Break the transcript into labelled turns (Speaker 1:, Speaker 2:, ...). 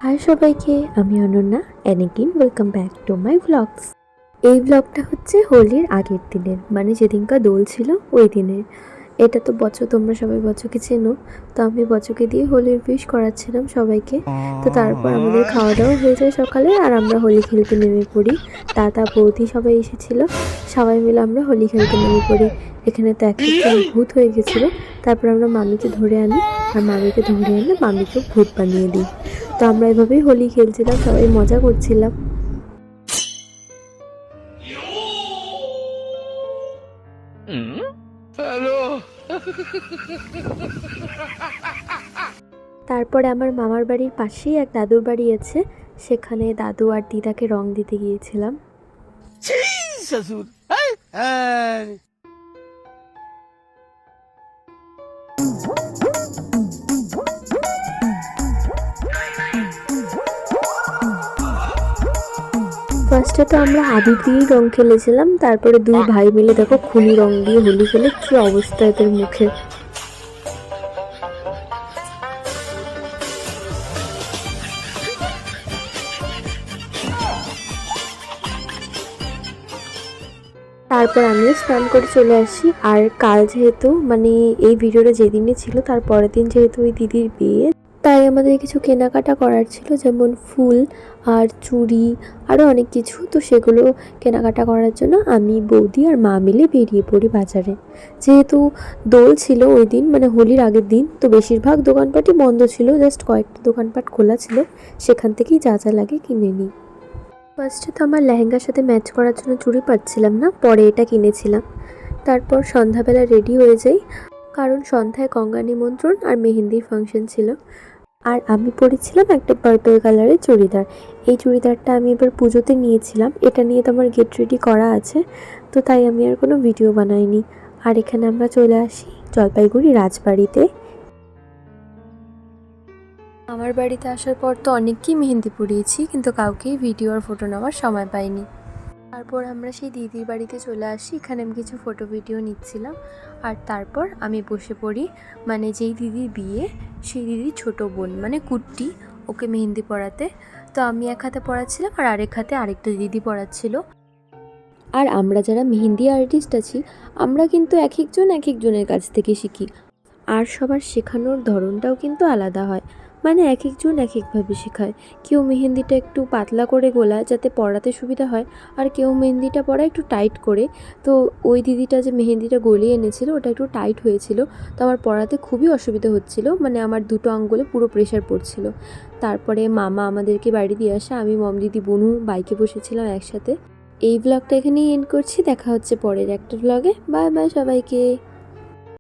Speaker 1: High সবাইকে, আমি Ananya and again welcome back to my vlogs. এই ব্লগটা হচ্ছে হোলির আগের দিনের, মানে যেদিনকার দোল ছিল ওই দিনের। এটা তো তোমরা সবাই বচকে চেনো, তো আমি বচকে দিয়ে হোলির উইশ করাচ্ছিলাম সবাইকে। তো তারপর আমাদের খাওয়া দাওয়া হয়ে যায় সকালে, আর আমরা হোলি খেলতে নেমে পড়ি। দাদা বৌদি সবাই এসেছিল, সবাই মিলে আমরা হোলি খেলতে নেমে পড়ি। এখানে তো এক একজন ভূত হয়ে গেছিলো। তারপর আমরা মামিকে ধরে আনি, আর মামিকে ধরে এনে মামিকেও ভূত বানিয়ে দিই। তো আমরা এভাবেই হোলি খেলছিলাম, সবাই মজা করছিলাম। তারপরে আমার মামার বাড়ির পাশেই এক দাদুর বাড়ি আছে, সেখানে দাদু আর দিদাকে রং দিতে গিয়েছিলাম। ফার্স্টে তো আমরা আবির দিয়েই রং খেলেছিলাম, তারপরে দুই ভাই মিলে দেখো খুনি রং দিয়ে হোলি খেলে কি অবস্থা এদের মুখে। তারপর আমিও স্নান করে চলে আসি। আর কাল যেহেতু মানে এই ভিডিওটা যেদিনে ছিল তার পরের দিন যেহেতু ওই দিদির বিয়ে, তাই আমাদের কিছু কেনাকাটা করার ছিল, যেমন ফুল আর চুড়ি আরও অনেক কিছু। তো সেগুলো কেনাকাটা করার জন্য আমি, বৌদি আর মা মিলে বেরিয়ে পড়ি বাজারে। যেহেতু দোল ছিল ওই দিন, মানে হোলির আগের দিন, তো বেশিরভাগ দোকানপাটই বন্ধ ছিল, জাস্ট কয়েকটা দোকানপাট খোলা ছিল, সেখান থেকেই যা যা লাগে কিনে নিই। ফার্স্টে তো আমার লেহেঙ্গার সাথে ম্যাচ করার জন্য চুড়ি পাচ্ছিলাম না, পরে এটা কিনেছিলাম। তারপর সন্ধ্যাবেলা রেডি হয়ে যাই, কারণ সন্ধ্যায় গঙ্গা নিমন্ত্রণ আর মেহেন্দির ফাংশন ছিল। আর আমি পরেছিলাম একটা পার্পল কালারের চুড়িদার। এই চুড়িদারটা আমি এবার পুজোতে নিয়েছিলাম, এটা নিয়ে তো আমার গেট রেডি করা আছে, তো তাই আমি আর কোনো ভিডিও বানাইনি। আর এখানে আমরা চলে আসি জলপাইগুড়ি রাজবাড়িতে। আমার বাড়িতে আসার পর তো অনেককেই মেহেন্দি পরিয়েছি, কিন্তু কাউকেই ভিডিও আর ফটো নেওয়ার সময় পাইনি। তারপর আমরা সেই দিদির বাড়িতে চলে আসি, এখানে আমি কিছু ফটো ভিডিও নিচ্ছিলাম। আর তারপর আমি বসে পড়ি, মানে যেই দিদির বিয়ে সেই দিদির ছোটো বোন মানে কুট্টি, ওকে মেহেন্দি পরাতে। তো আমি এক হাতে পড়াচ্ছিলাম আর আরেক হাতে আরেকটা দিদি পড়াচ্ছিল। আর আমরা যারা মেহেন্দি আর্টিস্ট আছি, আমরা কিন্তু এক একজনের কাছ থেকে শিখি। আর সবার শেখানোর ধরনটাও কিন্তু আলাদা হয়, মানে এক একজন এক একভাবে শেখায়। কেউ মেহেন্দিটা একটু পাতলা করে গোলায় যাতে পরাতে সুবিধা হয়, আর কেউ মেহেন্দিটা পরায় একটু টাইট করে। তো ওই দিদিটা যে মেহেন্দিটা গলিয়ে এনেছিল ওটা একটু টাইট হয়েছিল, তো আমার পরাতে খুবই অসুবিধা হচ্ছিল, মানে আমার দুটো আঙ্গুলে পুরো প্রেশার পড়ছিল। তারপরে মামা আমাদেরকে বাড়ি দিয়ে আসে, আমি মম দিদি বনু বাইকে বসেছিলাম একসাথে। এই ব্লগটা এখানেই এন্ড করছি, দেখা হচ্ছে পরের একটা ব্লগে। বাই বাই সবাইকে।